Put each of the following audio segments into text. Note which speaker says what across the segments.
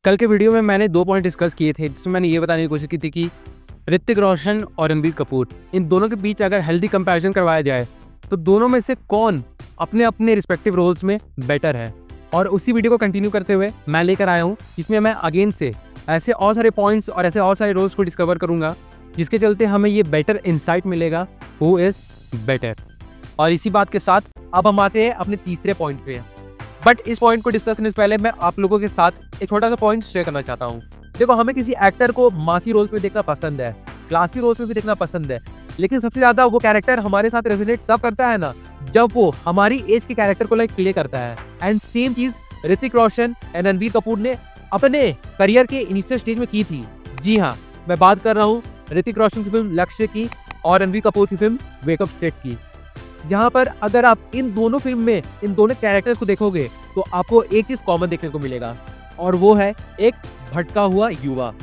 Speaker 1: कल के वीडियो में मैंने 2 पॉइंट डिस्कस किए थे, जिसमें मैंने ये बताने की कोशिश की थी कि ऋतिक रोशन और रणबीर कपूर, इन दोनों के बीच अगर हेल्दी कंपैरिजन करवाया जाए तो दोनों में से कौन अपने अपने रिस्पेक्टिव रोल्स में बेटर है। और उसी वीडियो को कंटिन्यू करते हुए मैं लेकर आया हूँ, जिसमें मैं अगेन से ऐसे और सारे पॉइंट्स और ऐसे और सारे रोल्स को डिस्कवर करूंगा, जिसके चलते हमें ये बेटर इंसाइट मिलेगा हु इज बेटर। और इसी बात के साथ अब हम आते हैं अपने तीसरे पॉइंट पे। बट इस पॉइंट को डिस्कस करने से पहले मैं आप लोगों के साथ एक छोटा सा पॉइंट शेयर करना चाहता हूँ। देखो, हमें किसी एक्टर को मासी रोल्स में देखना पसंद है, क्लासी रोल्स में भी देखना पसंद है, लेकिन सबसे ज्यादा वो कैरेक्टर हमारे साथ रेजोनेट तब करता है ना, जब वो हमारी एज के कैरेक्टर को लाइक प्ले करता है। एंड सेम चीज ऋतिक रोशन एंड रणबीर कपूर ने अपने करियर के इनिशियल स्टेज में की थी। जी हाँ, मैं बात कर रहा हूँ ऋतिक रोशन की फिल्म लक्ष्य की और रणबीर कपूर की फिल्म वेकअप सेट की। यहाँ पर अगर आप इन दोनों फिल्म में इन दोनों कैरेक्टर्स को देखोगे तो आपको एक चीज कॉमन देखने को मिलेगा, और वो है एक भटका हुआ युवा।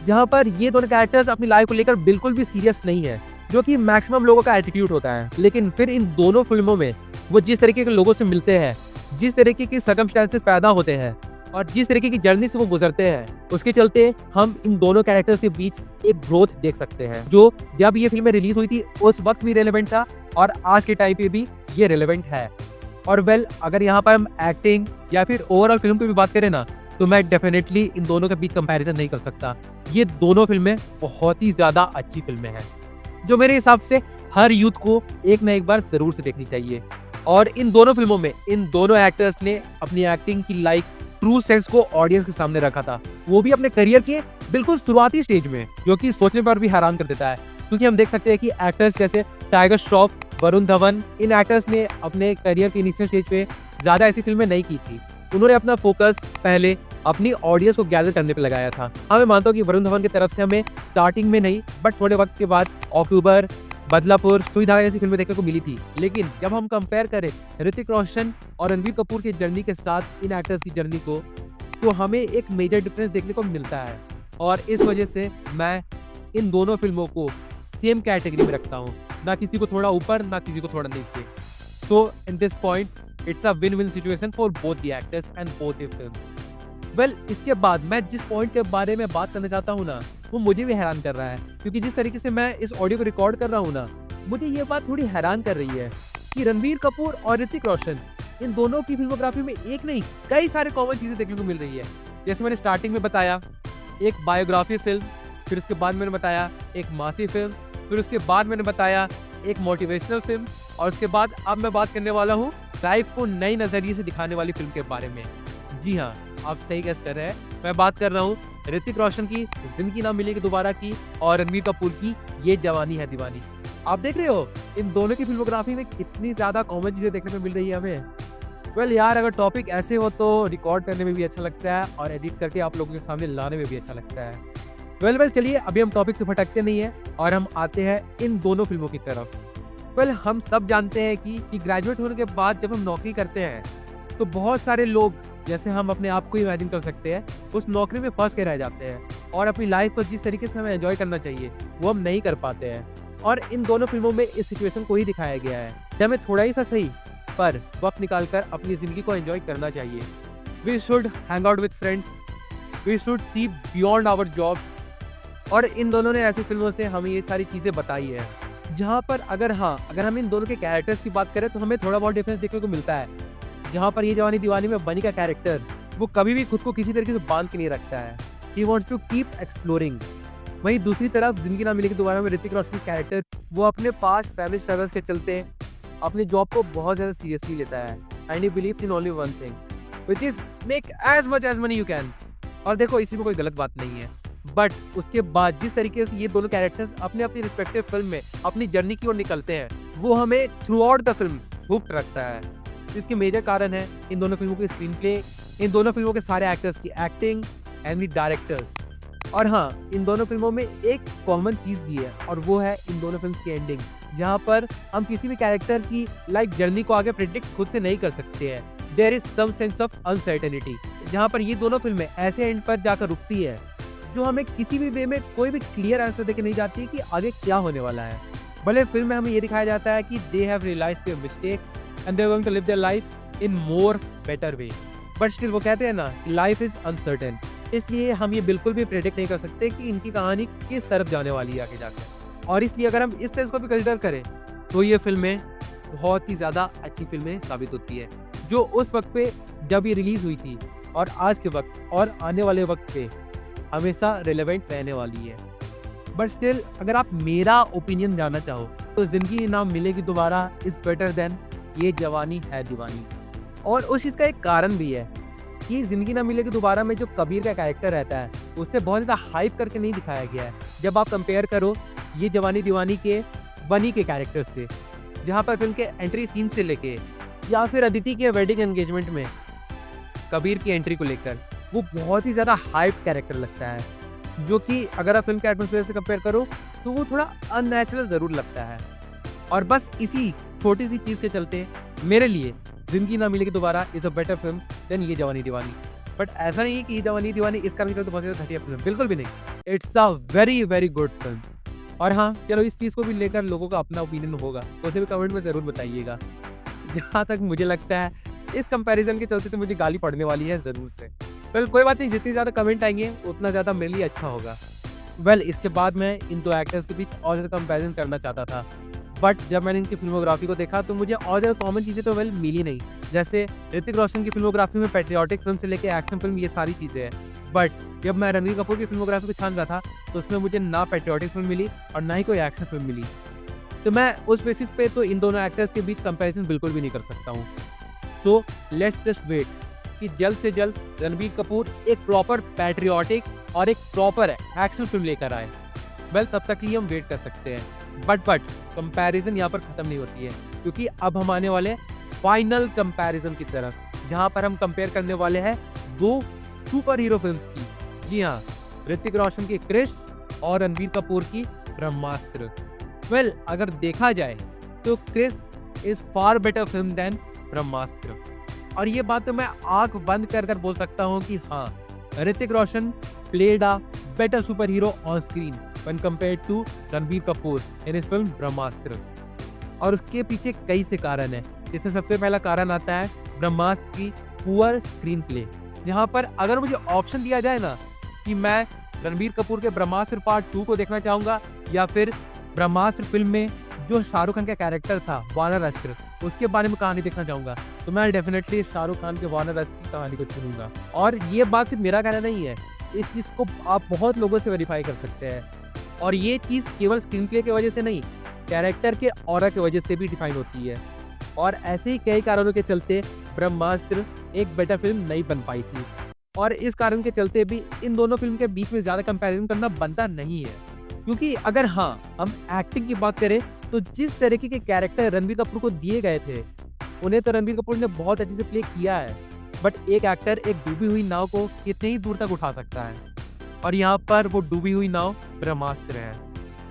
Speaker 1: जहाँ पर ये दोनों कैरेक्टर्स अपनी लाइफ को लेकर बिल्कुल भी सीरियस नहीं है, जो कि मैक्सिमम लोगों का एटीट्यूड होता है। लेकिन फिर इन दोनों फिल्मों में वो जिस तरीके के लोगों से मिलते हैं, जिस तरीके की सर्कमस्टेंसेस पैदा होते हैं और जिस तरीके की जर्नी से वो गुजरते हैं, उसके चलते हम इन दोनों कैरेक्टर्स के बीच एक ग्रोथ देख सकते हैं, जो जब ये फिल्में रिलीज हुई थी उस वक्त भी रेलेवेंट था और आज के टाइम पे भी ये रेलेवेंट है। और अगर यहाँ पर हम एक्टिंग या फिर ओवरऑल फिल्म की भी बात करें ना, तो मैं डेफिनेटली इन दोनों के बीच कंपैरिजन नहीं कर सकता। ये दोनों फिल्में बहुत ही ज्यादा अच्छी फिल्में हैं, जो मेरे हिसाब से हर यूथ को एक ना एक बार जरूर से देखनी चाहिए। और इन दोनों फिल्मों में इन दोनों एक्टर्स ने अपनी एक्टिंग की लाइक ट्रू सेंस को ऑडियंस के सामने रखा था, वो भी अपने करियर के बिल्कुल शुरुआती स्टेज में, जो कि सोचने पर भी हैरान कर देता है। क्योंकि हम देख सकते हैं कि एक्टर्स जैसे टाइगर श्रॉफ, वरुण धवन, इन एक्टर्स ने अपने करियर के इनिशियल स्टेज पे ज्यादा ऐसी फिल्में नहीं की थी। उन्होंने अपना फोकस पहले अपनी ऑडियंस को गैदर करने पे लगाया था। मैं मानता हूँ कि वरुण धवन की तरफ से हमें स्टार्टिंग में नहीं, बट थोड़े वक्त के बाद अक्टूबर, बदलापुर, सुई धागा जैसी फिल्में देखने को मिली थी। लेकिन जब हम कंपेयर करें ऋतिक रोशन और रणबीर कपूर की जर्नी के साथ इन एक्टर्स की जर्नी को, तो हमें एक मेजर डिफरेंस देखने को मिलता है। और इस वजह से मैं इन दोनों फिल्मों को सेम कैटेगरी में रखता हूँ, ना किसी को थोड़ा ऊपर ना किसी को थोड़ा नीचे। So in this point it's a win win situation for both the actors and both the films. इसके बाद मैं जिस पॉइंट के बारे में बात करना चाहता हूँ ना, वो मुझे भी हैरान कर रहा है, क्योंकि जिस तरीके से मैं इस ऑडियो को रिकॉर्ड कर रहा हूँ ना, मुझे ये बात थोड़ी हैरान कर रही है कि रणबीर कपूर और ऋतिक रोशन, इन दोनों की फिल्मोग्राफी में एक नहीं कई सारे कॉमन चीजें देखने को मिल रही है। जैसे मैंने स्टार्टिंग में बताया, एक बायोग्राफी फिल्म, फिर उसके बाद मैंने बताया एक मासी फिल्म, फिर उसके बाद मैंने बताया एक मोटिवेशनल फिल्म, और उसके बाद अब मैं बात करने वाला हूँ लाइफ को नई नजरिए से दिखाने वाली फिल्म के बारे में। जी हाँ, आप सही गेस कर रहे हैं, मैं बात कर रहा हूँ ऋतिक रोशन की जिंदगी ना मिलेगी दोबारा की और रणबीर कपूर की ये जवानी है दीवानी। आप देख रहे हो इन दोनों की फिल्मोग्राफी में कितनी ज्यादा कॉमन चीजें देखने को मिल रही है हमें। यार, अगर टॉपिक ऐसे हो तो रिकॉर्ड करने में भी अच्छा लगता है और एडिट करके आप लोगों के सामने लाने में भी अच्छा लगता है। चलिए, अभी हम टॉपिक से भटकते नहीं है और हम आते हैं इन दोनों फिल्मों की तरफ। हम सब जानते हैं कि ग्रेजुएट होने के बाद जब हम नौकरी करते हैं तो बहुत सारे लोग, जैसे हम अपने आप को इमेजिन कर सकते हैं, उस नौकरी में फंस के रह जाते हैं और अपनी लाइफ को जिस तरीके से हमें एंजॉय करना चाहिए वो हम नहीं कर पाते हैं। और इन दोनों फिल्मों में इस सिचुएशन को ही दिखाया गया है कि हमें थोड़ा ही सा सही पर वक्त निकाल कर अपनी जिंदगी को एंजॉय करना चाहिए। We should hang out with friends, we should see beyond our jobs. और इन दोनों ने ऐसी फिल्मों से हमें ये सारी चीजें बताई है, जहाँ पर अगर हम इन दोनों के कैरेक्टर्स की बात करें तो हमें थोड़ा बहुत डिफरेंस देखने को मिलता है। जहाँ पर ये जवानी दीवानी में बनी का कैरेक्टर, वो कभी भी खुद को किसी तरीके से बांध के नहीं रखता है, he wants to keep exploring. वहीं दूसरी तरफ जिंदगी ना मिलेगी दोबारा में ऋतिक रोशन की कैरेक्टर, वो अपने पास फैमिली स्ट्रगल्स के चलते अपनी जॉब को बहुत ज्यादा सीरियसली लेता है and he believes in only one thing, which is make as much as money you can. और देखो, इसी में कोई गलत बात नहीं है, बट उसके बाद जिस तरीके से ये दोनों कैरेक्टर्स अपने अपनी रिस्पेक्टिव फिल्म में अपनी जर्नी की ओर निकलते हैं, वो हमें through out the film hooked रखता है। इसके मेजर कारण है इन दोनों फिल्मों के स्क्रीन प्ले, इन दोनों फिल्मों के सारे एक्टर्स की एक्टिंग एंड द डायरेक्टर्स। और इन दोनों फिल्मों में एक कॉमन चीज भी है, और वो है इन दोनों फिल्म की एंडिंग, जहाँ पर हम किसी भी कैरेक्टर की लाइक जर्नी को आगे प्रेडिक्ट खुद से नहीं कर सकते हैं। There is some sense of uncertainty, जहाँ पर ये दोनों फिल्में ऐसे एंड पर जाकर रुकती है जो हमें किसी भी वे में कोई भी क्लियर आंसर देके नहीं जाती कि आगे क्या होने वाला है। भले फिल्म में हमें ये दिखाया जाता है कि they have realised their mistakes and they are going to live their life in more better way, but still वो कहते हैं ना, लाइफ इज अनसर्टेन। इसलिए हम ये बिल्कुल भी प्रेडिक्ट नहीं कर सकते कि इनकी कहानी किस तरफ जाने वाली है आगे जाकर। और इसलिए अगर हम इस सेंस को भी कंसिडर करें तो ये फिल्में बहुत ही ज़्यादा अच्छी फिल्में साबित होती है, जो उस वक्त पे जब ये रिलीज़ हुई थी और आज के वक्त और आने वाले वक्त पे हमेशा रिलेवेंट रहने वाली है। बट स्टिल अगर आप मेरा ओपिनियन जानना चाहो तो ज़िंदगी Na Milegi Dobara is better than Yeh जवानी है दीवानी। और उस चीज़ का एक कारण भी है कि ज़िंदगी ना मिलेगी दोबारा में जो कबीर का कैरेक्टर रहता है उससे बहुत ज़्यादा हाइप करके नहीं दिखाया गया है। जब आप कंपेयर करो ये जवानी दीवानी के बनी के कैरेक्टर से, जहाँ पर फिल्म के एंट्री सीन से लेके या फिर अदिति के वेडिंग एंगेजमेंट में कबीर की एंट्री को लेकर वो बहुत ही ज़्यादा हाइप कैरेक्टर लगता है, जो कि अगर आप फिल्म के एटमॉस्फेयर से कंपेयर करो तो वो थोड़ा अननेचुरल ज़रूर लगता है। और बस इसी छोटी सी चीज़ के चलते मेरे लिए ज़िंदगी Na Milegi Dobara is a better film than Yeh Jawaani Deewani. But ऐसा नहीं है कि ये जवानी दीवानी इस कारण तो बहुत ज़्यादा घटिया फिल्म, बिल्कुल भी नहीं। It's a very very good film. और हाँ, चलो इस चीज़ को भी लेकर लोगों का अपना ओपिनियन होगा तो उसे भी कमेंट में ज़रूर बताइएगा। जहाँ तक मुझे लगता है इस कंपैरिजन के चलते तो मुझे गाली पड़ने वाली है ज़रूर से। वेल कोई बात नहीं, जितनी ज़्यादा कमेंट आएंगे उतना ज़्यादा मेरे लिए अच्छा होगा। वेल इसके बाद मैं इन दो एक्टर्स के बीच और ज़्यादा कंपैरिजन करना चाहता था, बट जब मैंने इनकी फिल्मोग्राफी को देखा तो मुझे और ज़्यादा कॉमन चीज़ें तो वेल मिली नहीं। जैसे ऋतिक रोशन की फिल्मोग्राफी में पैट्रियोटिक फिल्म से लेकर एक्शन फिल्म ये सारी चीज़ें हैं, बट जब मैं रणबीर कपूर की फिल्मोग्राफी को छान रहा था तो उसमें मुझे ना पैट्रियोटिक फिल्म मिली और ना ही कोई एक्शन फिल्म मिली। तो मैं उस बेसिस पे तो इन दोनों एक्टर्स के बीच कंपैरिजन बिल्कुल भी नहीं कर सकता हूँ। सो लेट्स जस्ट वेट कि जल्द से जल्द रणबीर कपूर एक प्रॉपर पैट्रियोटिक और एक प्रॉपर एक्शन फिल्म लेकर आए। वेल तब तक के लिए हम वेट कर सकते हैं। बट कंपैरिजन यहाँ पर ख़त्म नहीं होती है, क्योंकि अब हम आने वाले फाइनल कंपैरिजन की तरफ, जहाँ पर हम कंपेयर करने वाले हैं दो सुपर हीरो फिल्म्स की। जी हाँ, ऋतिक रोशन की क्रिश और रणबीर कपूर की ब्रह्मास्त्र। वेल अगर देखा जाए तो Krrish is far better film than Brahmastra, और ये बात तो मैं आंख बंद कर बोल सकता हूँ कि हाँ, Hrithik Roshan played a better super hero on screen when compared to Ranbir Kapoor in his film Brahmastra. और उसके पीछे कई से कारण है। इसमें सबसे पहला कारण आता है ब्रह्मास्त्र की पुअर स्क्रीन प्ले, जहाँ पर अगर मुझे ऑप्शन दिया जाए ना कि मैं रणबीर कपूर के ब्रह्मास्त्र पार्ट 2 को देखना चाहूँगा या फिर ब्रह्मास्त्र फिल्म में जो शाहरुख खान का कैरेक्टर था वानर अस्त्र, उसके बारे में कहानी देखना चाहूँगा, तो मैं डेफिनेटली शाहरुख खान के वानर अस्त्र की कहानी को चुनूंगा। और ये बात सिर्फ मेरा कहना नहीं है, इस चीज़ को आप बहुत लोगों से वेरीफाई कर सकते हैं। और ये चीज़ केवल स्क्रीन प्ले की वजह से नहीं, कैरेक्टर के ऑरा की वजह से भी डिफाइन होती है। और ऐसे ही कई कारणों के चलते ब्रह्मास्त्र एक बेटर फिल्म नहीं बन पाई थी, और इस कारण के चलते भी इन दोनों फिल्म के बीच में ज़्यादा कंपैरिजन करना बनता नहीं है। क्योंकि अगर हाँ हम एक्टिंग की बात करें तो जिस तरीके के कैरेक्टर रणबीर कपूर को दिए गए थे उन्हें तो रणबीर कपूर ने बहुत अच्छे से प्ले किया है, बट एक एक्टर एक डूबी हुई नाव को कितनी ही दूर तक उठा सकता है, और यहाँ पर वो डूबी हुई नाव ब्रह्मास्त्र है,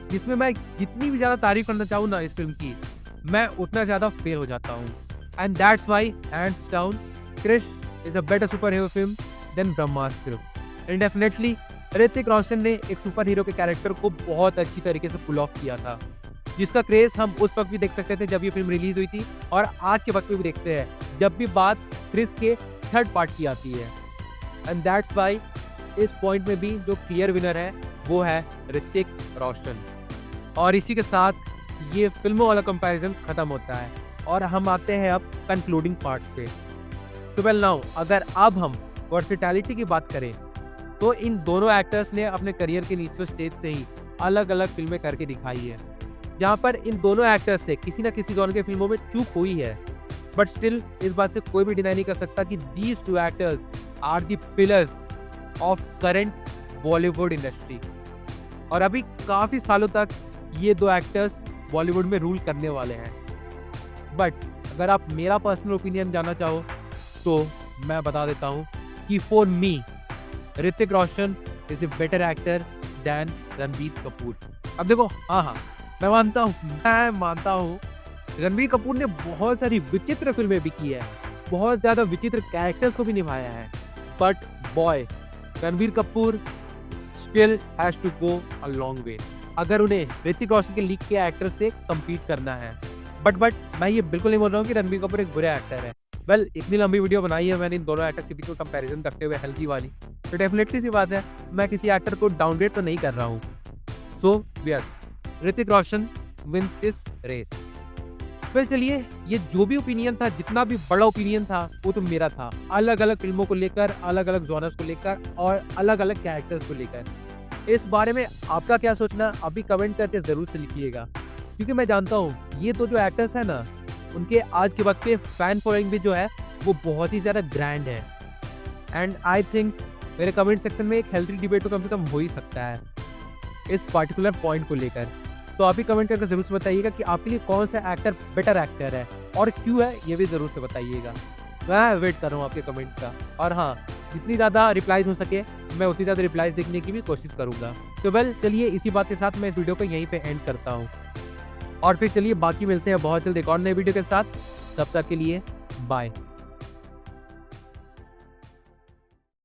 Speaker 1: जिसमें मैं जितनी भी ज़्यादा तारीफ करना चाहूँ ना इस फिल्म की, मैं उतना ज़्यादा फेल हो जाता हूँ। And that's why hands down Krrish is a better super hero film than Brahmastra. And definitely Hrithik Roshan ने एक सुपर हीरो के कैरेक्टर को बहुत अच्छी तरीके से पुल ऑफ किया था, जिसका क्रेज हम उस वक्त भी देख सकते थे जब ये फिल्म रिलीज हुई थी, और आज के वक्त में भी देखते हैं जब भी बात क्रिश के थर्ड पार्ट की आती है। एंड दैट्स वाई इस पॉइंट में भी जो क्लियर विनर है वो है ऋतिक रोशन। और इसी के साथ ये फिल्मों वाला कंपैरिजन खत्म होता है और हम आते हैं अब कंक्लूडिंग पार्ट्स पे। तो वेल नाउ अगर अब हम वर्सेटैलिटी की बात करें तो इन दोनों एक्टर्स ने अपने करियर के इनिशियल स्टेज से ही अलग अलग फिल्में करके दिखाई है, जहाँ पर इन दोनों एक्टर्स से किसी न किसी जॉनर के फिल्मों में चूक हुई है, बट स्टिल इस बात से कोई भी डिनाई नहीं कर सकता कि these two actors are the pillars of current Bollywood industry. और अभी काफ़ी सालों तक ये दो एक्टर्स बॉलीवुड में रूल करने वाले हैं। बट अगर आप मेरा पर्सनल ओपिनियन जानना चाहो तो मैं बता देता हूँ कि for me Hrithik Roshan is a better actor than Ranbir Kapoor. अब देखो हाँ मैं मानता हूँ रणबीर कपूर ने बहुत सारी विचित्र फिल्में भी की है, बहुत ज़्यादा विचित्र कैरेक्टर्स को भी निभाया है, but boy Ranbir Kapoor still has to go a long way अगर उन्हें ऋतिक रोशन के लीग के एक्टर से कम्पीट करना है। बट मैं ये बिल्कुल नहीं बोल रहा हूँ कि रणबीर कपूर एक बुरा एक्टर है, वेल इतनी लंबी वीडियो बनाई है मैंने इन दोनों एक्टर के बीच में कंपैरिजन करते हुए हेल्दी वाली, तो डेफिनेटली सी बात है मैं किसी एक्टर को डाउनग्रेड तो नहीं कर रहा हूँ। So yes, Hrithik Roshan wins this race. फिर चलिए, ये जो भी ओपिनियन था, जितना भी बड़ा ओपिनियन था, वो तो मेरा था, अलग अलग फिल्मों को लेकर, अलग अलग जॉनर्स को लेकर और अलग अलग कैरेक्टर्स को लेकर। इस बारे में आपका क्या सोचना, अभी कमेंट करके जरूर से लिखिएगा, क्योंकि मैं जानता हूँ ये तो जो एक्टर्स है ना, उनके आज के वक्त पे फैन फॉलोइंग भी जो है वो बहुत ही ज़्यादा ग्रैंड है। एंड आई थिंक मेरे कमेंट सेक्शन में एक हेल्थी डिबेट तो कम से कम हो ही सकता है इस पर्टिकुलर पॉइंट को लेकर। तो आप भी कमेंट करके ज़रूर से बताइएगा कि आपके लिए कौन सा एक्टर बेटर एक्टर है और क्यों है, ये भी ज़रूर से बताइएगा। मैं वेट कर रहा हूँ आपके कमेंट का, और हाँ, जितनी ज़्यादा रिप्लाईज हो सके मैं उतनी ज़्यादा रिप्लाईज देखने की भी कोशिश करूँगा। तो वेल चलिए, इसी बात के साथ मैं इस वीडियो को यहीं पे एंड करता हूँ, और फिर चलिए बाकी मिलते हैं बहुत जल्द एक और नई वीडियो के साथ। तब तक के लिए बाय।